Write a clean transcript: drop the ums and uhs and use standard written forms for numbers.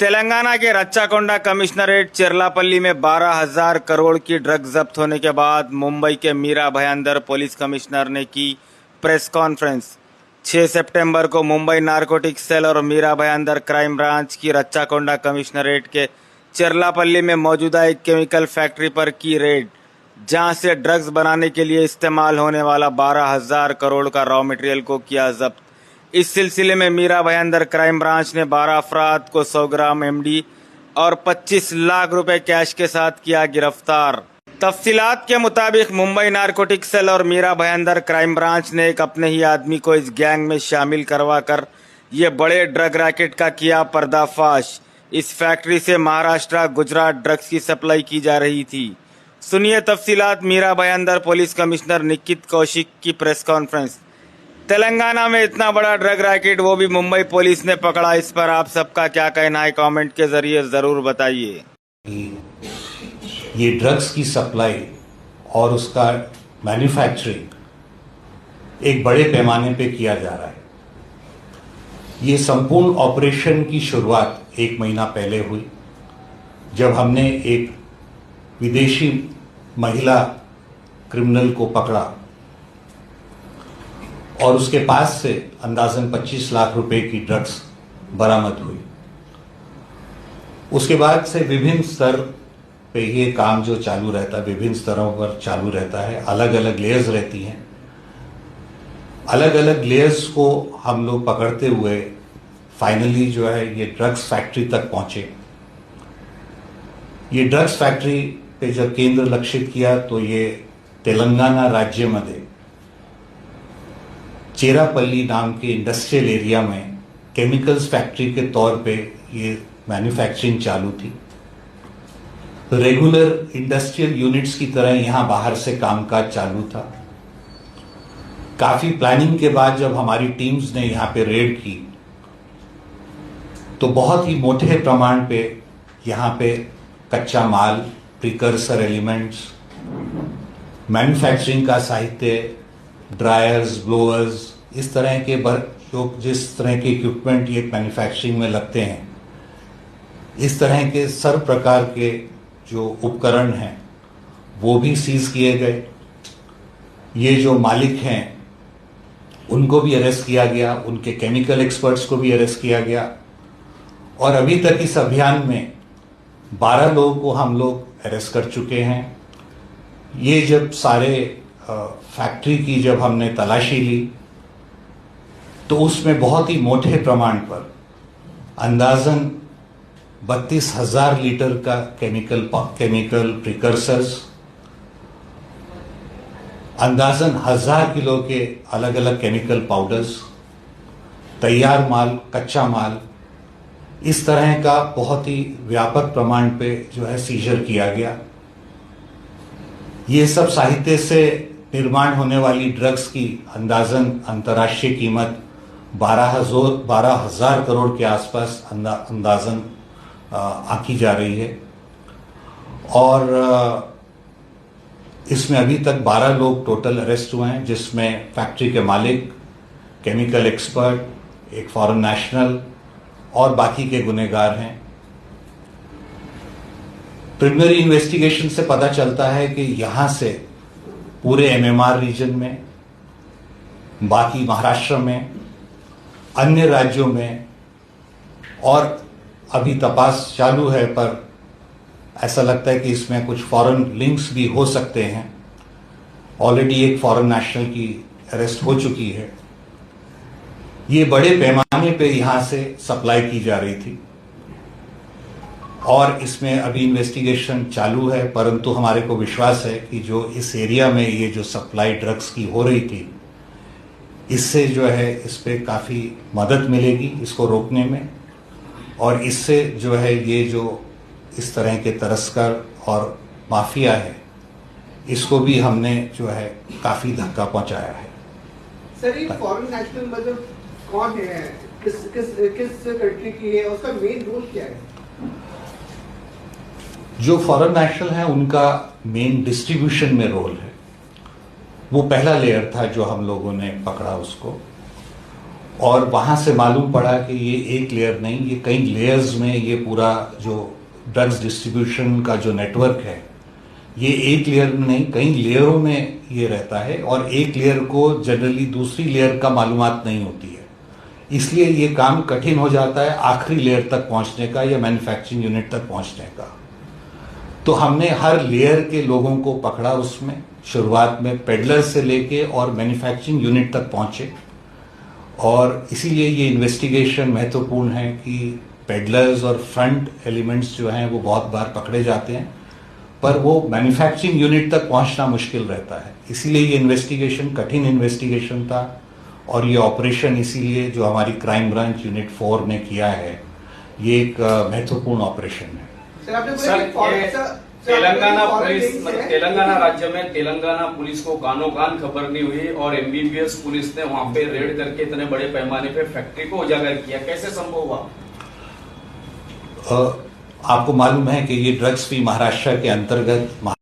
तेलंगाना के रच्चाकोंडा कमिश्नरेट चिरलापल्ली में 12,000 करोड़ की ड्रग्स जब्त होने के बाद मुंबई के मीरा भयंदर पुलिस कमिश्नर ने की प्रेस कॉन्फ्रेंस। 6 सितंबर को मुंबई नारकोटिक सेल और मीरा भयंदर क्राइम ब्रांच की रच्चाकोंडा कमिश्नरेट के चिरलापल्ली में मौजूदा एक केमिकल फैक्ट्री पर की रेड, जहां से ड्रग्स बनाने के लिए इस्तेमाल होने वाला 12,000 करोड़ का रॉ मटेरियल को किया जब्त। इस सिलसिले में मीरा भयंदर क्राइम ब्रांच ने 12 अफराद को 100 ग्राम एमडी और 25 लाख रुपए कैश के साथ किया गिरफ्तार। तफसीलात के मुताबिक मुंबई नारकोटिक सेल और मीरा भयंदर क्राइम ब्रांच ने एक अपने ही आदमी को इस गैंग में शामिल करवाकर ये बड़े ड्रग रैकेट का किया पर्दाफाश। इस फैक्ट्री से महाराष्ट्र गुजरात ड्रग्स की सप्लाई की जा रही थी। सुनिए तफसीलात मीरा भयंदर पुलिस कमिश्नर निकित कौशिक की प्रेस कॉन्फ्रेंस। तेलंगाना में इतना बड़ा ड्रग रैकेट वो भी मुंबई पुलिस ने पकड़ा, इस पर आप सबका क्या कहना है? कमेंट के जरिए जरूर बताइए। ये ड्रग्स की सप्लाई और उसका मैन्युफैक्चरिंग एक बड़े पैमाने पे किया जा रहा है। ये संपूर्ण ऑपरेशन की शुरुआत 1 महीना पहले हुई, जब हमने एक विदेशी महिला क्रिमिनल को पकड़ा और उसके पास से अंदाजन 25 लाख रुपए की ड्रग्स बरामद हुई। उसके बाद से विभिन्न स्तर पे ये काम जो चालू रहता है, विभिन्न स्तरों पर चालू रहता है। अलग अलग लेयर्स रहती हैं। अलग अलग लेयर्स को हम लोग पकड़ते हुए फाइनली जो है ये ड्रग्स फैक्ट्री तक पहुंचे। ये ड्रग्स फैक्ट्री पे जब केंद्र लक्षित किया तो ये तेलंगाना राज्य मध्ये चेरापल्ली नाम के इंडस्ट्रियल एरिया में केमिकल्स फैक्ट्री के तौर पे ये मैन्युफैक्चरिंग चालू थी। रेगुलर इंडस्ट्रियल यूनिट्स की तरह यहां बाहर से कामकाज चालू था। काफी प्लानिंग के बाद जब हमारी टीम्स ने यहां पे रेड की तो बहुत ही मोटे प्रमाण पे यहां पे कच्चा माल, प्रिकर्सर एलिमेंट्स, मैन्युफैक्चरिंग का साहित्य, ड्रायर्स, ब्लोअर्स, इस तरह के जिस तरह के इक्विपमेंट ये मैन्युफैक्चरिंग में लगते हैं, इस तरह के सर्व प्रकार के जो उपकरण हैं वो भी सीज किए गए। ये जो मालिक हैं उनको भी अरेस्ट किया गया, उनके केमिकल एक्सपर्ट्स को भी अरेस्ट किया गया और अभी तक इस अभियान में 12 लोगों को हम लोग अरेस्ट कर चुके हैं। ये जब सारे फैक्ट्री की जब हमने तलाशी ली तो उसमें बहुत ही मोटे प्रमाण पर अंदाजन 32,000 लीटर का केमिकल प्रिकर्सर्स, अंदाजन 1,000 किलो के अलग अलग केमिकल पाउडर्स, तैयार माल, कच्चा माल, इस तरह का बहुत ही व्यापक प्रमाण पे जो है सीजर किया गया। ये सब साहित्य से निर्माण होने वाली ड्रग्स की अंदाजन अंतर्राष्ट्रीय कीमत 12,000 करोड़ के आसपास अंदाजन आंकी जा रही है और इसमें अभी तक 12 लोग टोटल अरेस्ट हुए हैं, जिसमें फैक्ट्री के मालिक, केमिकल एक्सपर्ट, एक फॉरेन नेशनल और बाकी के गुनहगार हैं। प्रिलिमिनरी इन्वेस्टिगेशन से पता चलता है कि यहां से पूरे एमएमआर रीजन में, बाकी महाराष्ट्र में, अन्य राज्यों में और अभी तपास चालू है, पर ऐसा लगता है कि इसमें कुछ फॉरेन लिंक्स भी हो सकते हैं। ऑलरेडी एक फॉरेन नेशनल की अरेस्ट हो चुकी है। ये बड़े पैमाने पे यहां से सप्लाई की जा रही थी और इसमें अभी इन्वेस्टिगेशन चालू है, परंतु हमारे को विश्वास है कि जो इस एरिया में ये जो सप्लाई ड्रग्स की हो रही थी, इससे जो है इस पे काफ़ी मदद मिलेगी इसको रोकने में और इससे जो है ये जो इस तरह के तस्कर और माफिया है, इसको भी हमने जो है काफ़ी धक्का पहुंचाया है। सर, ये फॉरेन नेशनल मतलब कौन है, किस कंट्री की है, उसका मेन रोल क्या है? जो फॉरेन नेशनल है उनका मेन डिस्ट्रीब्यूशन में रोल है। वो पहला लेयर था जो हम लोगों ने पकड़ा उसको, और वहां से मालूम पड़ा कि ये एक लेयर नहीं, ये कई लेयर्स में ये पूरा जो ड्रग्स डिस्ट्रीब्यूशन का जो नेटवर्क है, ये एक लेयर में नहीं कई लेयरों में ये रहता है, और एक लेयर को जनरली दूसरी लेयर का मालूमात नहीं होती है। इसलिए ये काम कठिन हो जाता है आखिरी लेयर तक पहुंचने का या मैन्युफैक्चरिंग यूनिट तक पहुंचने का। तो हमने हर लेयर के लोगों को पकड़ा, उसमें शुरुआत में पेडलर से लेके और मैन्युफैक्चरिंग यूनिट तक पहुंचे। और इसीलिए ये इन्वेस्टिगेशन महत्वपूर्ण है कि पेडलर्स और फ्रंट एलिमेंट्स जो हैं वो बहुत बार पकड़े जाते हैं, पर वो मैन्युफैक्चरिंग यूनिट तक पहुंचना मुश्किल रहता है। इसीलिए ये इन्वेस्टिगेशन कठिन इन्वेस्टिगेशन था, और ये ऑपरेशन इसीलिए जो हमारी क्राइम ब्रांच यूनिट 4 ने किया है, ये एक महत्वपूर्ण ऑपरेशन है। सर आपने सर, बोला तेलंगाना पुलिस तेलंगाना राज्य में तेलंगाना पुलिस को कानो कान खबर नहीं हुई और एमबीबीएस पुलिस ने वहां पे रेड करके इतने बड़े पैमाने पे फैक्ट्री को उजागर किया, कैसे संभव हुआ? आपको मालूम है कि ये ड्रग्स फ्री महाराष्ट्र के अंतर्गत